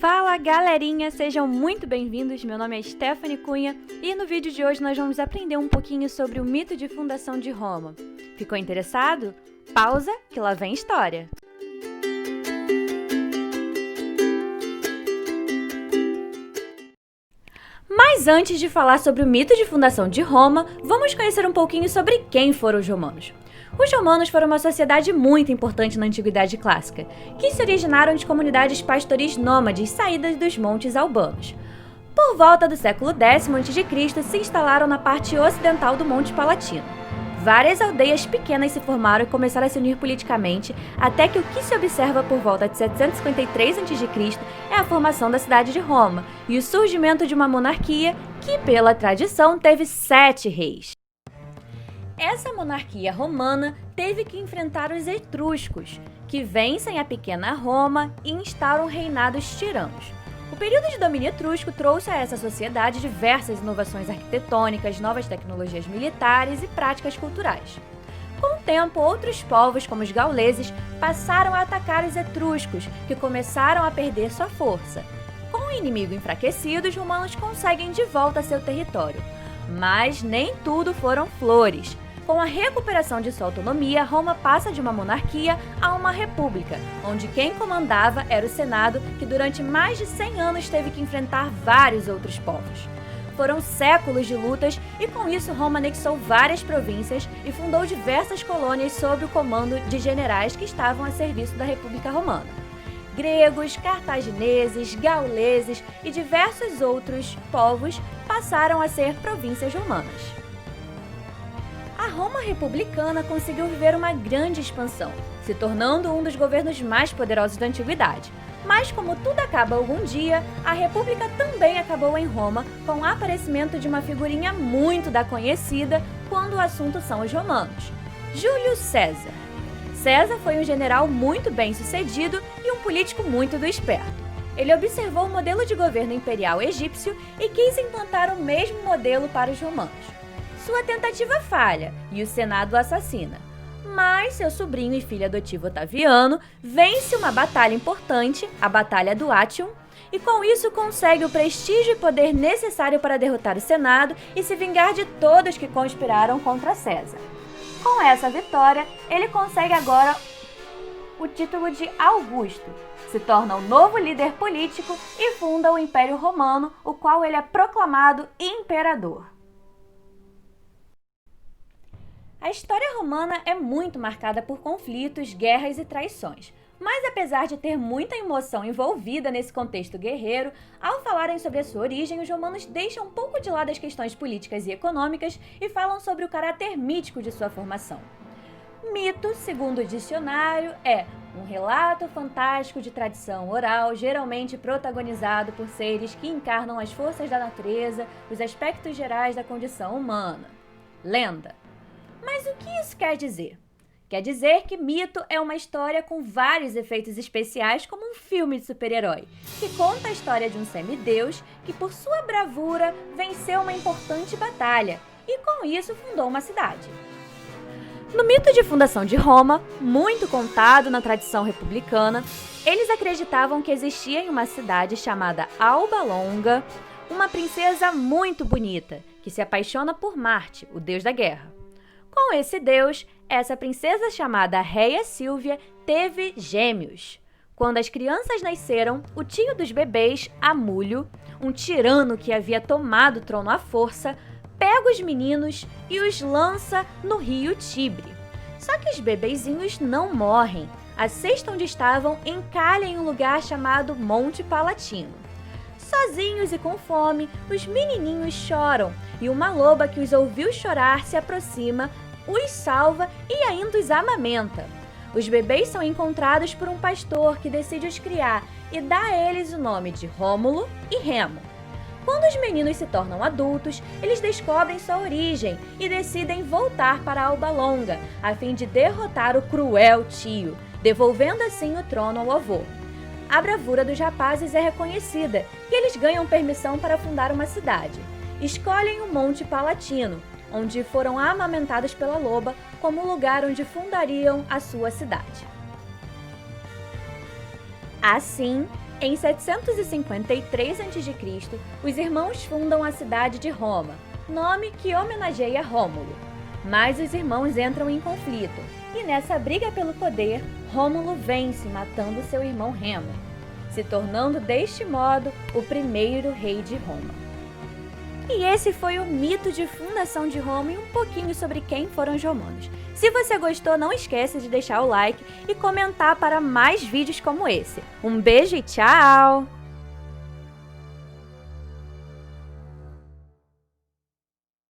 Fala galerinha, sejam muito bem-vindos, meu nome é Stephanie Cunha e no vídeo de hoje nós vamos aprender um pouquinho sobre o mito de fundação de Roma. Ficou interessado? Pausa que lá vem história! Mas antes de falar sobre o mito de fundação de Roma, vamos conhecer um pouquinho sobre quem foram os romanos. Os romanos foram uma sociedade muito importante na Antiguidade Clássica, que se originaram de comunidades pastoris nômades saídas dos montes albanos. Por volta do século X a.C., se instalaram na parte ocidental do Monte Palatino. Várias aldeias pequenas se formaram e começaram a se unir politicamente, até que o que se observa por volta de 753 a.C. é a formação da cidade de Roma e o surgimento de uma monarquia que, pela tradição, teve 7 reis. Essa monarquia romana teve que enfrentar os etruscos, que vencem a pequena Roma e instauram reinados tiranos. O período de domínio etrusco trouxe a essa sociedade diversas inovações arquitetônicas, novas tecnologias militares e práticas culturais. Com o tempo, outros povos, como os gauleses, passaram a atacar os etruscos, que começaram a perder sua força. Com o inimigo enfraquecido, os romanos conseguem de volta seu território. Mas nem tudo foram flores. Com a recuperação de sua autonomia, Roma passa de uma monarquia a uma república, onde quem comandava era o Senado, que durante mais de 100 anos teve que enfrentar vários outros povos. Foram séculos de lutas e com isso Roma anexou várias províncias e fundou diversas colônias sob o comando de generais que estavam a serviço da República Romana. Gregos, cartagineses, gauleses e diversos outros povos passaram a ser províncias romanas. A Roma republicana conseguiu viver uma grande expansão, se tornando um dos governos mais poderosos da antiguidade. Mas como tudo acaba algum dia, a república também acabou em Roma com o aparecimento de uma figurinha muito conhecida quando o assunto são os romanos: Júlio César. César foi um general muito bem-sucedido e um político muito do esperto. Ele observou o modelo de governo imperial egípcio e quis implantar o mesmo modelo para os romanos. Sua tentativa falha e o Senado o assassina. Mas seu sobrinho e filho adotivo Otaviano vence uma batalha importante, a Batalha do Átium, e com isso consegue o prestígio e poder necessário para derrotar o Senado e se vingar de todos que conspiraram contra César. Com essa vitória, ele consegue agora o título de Augusto, se torna o novo líder político e funda o Império Romano, o qual ele é proclamado imperador. A história romana é muito marcada por conflitos, guerras e traições. Mas apesar de ter muita emoção envolvida nesse contexto guerreiro, ao falarem sobre a sua origem, os romanos deixam um pouco de lado as questões políticas e econômicas e falam sobre o caráter mítico de sua formação. Mito, segundo o dicionário, é um relato fantástico de tradição oral, geralmente protagonizado por seres que encarnam as forças da natureza, os aspectos gerais da condição humana. Lenda. Mas o que isso quer dizer? Quer dizer que mito é uma história com vários efeitos especiais, como um filme de super-herói, que conta a história de um semideus que, por sua bravura, venceu uma importante batalha e, com isso, fundou uma cidade. No mito de fundação de Roma, muito contado na tradição republicana, eles acreditavam que existia em uma cidade chamada Alba Longa uma princesa muito bonita, que se apaixona por Marte, o deus da guerra. Com esse deus, essa princesa chamada Reia Sílvia teve gêmeos. Quando as crianças nasceram, o tio dos bebês, Amúlio, um tirano que havia tomado o trono à força, pega os meninos e os lança no rio Tibre. Só que os bebezinhos não morrem. A cesta onde estavam encalha em um lugar chamado Monte Palatino. Sozinhos e com fome, os menininhos choram e uma loba que os ouviu chorar se aproxima, os salva e ainda os amamenta. Os bebês são encontrados por um pastor que decide os criar e dá a eles o nome de Rômulo e Remo. Quando os meninos se tornam adultos, eles descobrem sua origem e decidem voltar para Alba Longa, a fim de derrotar o cruel tio, devolvendo assim o trono ao avô. A bravura dos rapazes é reconhecida e eles ganham permissão para fundar uma cidade. Escolhem o Monte Palatino, onde foram amamentados pela loba, como lugar onde fundariam a sua cidade. Assim, Em 753 a.C., os irmãos fundam a cidade de Roma, nome que homenageia Rômulo. Mas os irmãos entram em conflito, e nessa briga pelo poder, Rômulo vence matando seu irmão Remo, se tornando deste modo o primeiro rei de Roma. E esse foi o mito de fundação de Roma e um pouquinho sobre quem foram os romanos. Se você gostou, não esqueça de deixar o like e comentar para mais vídeos como esse. Um beijo e tchau!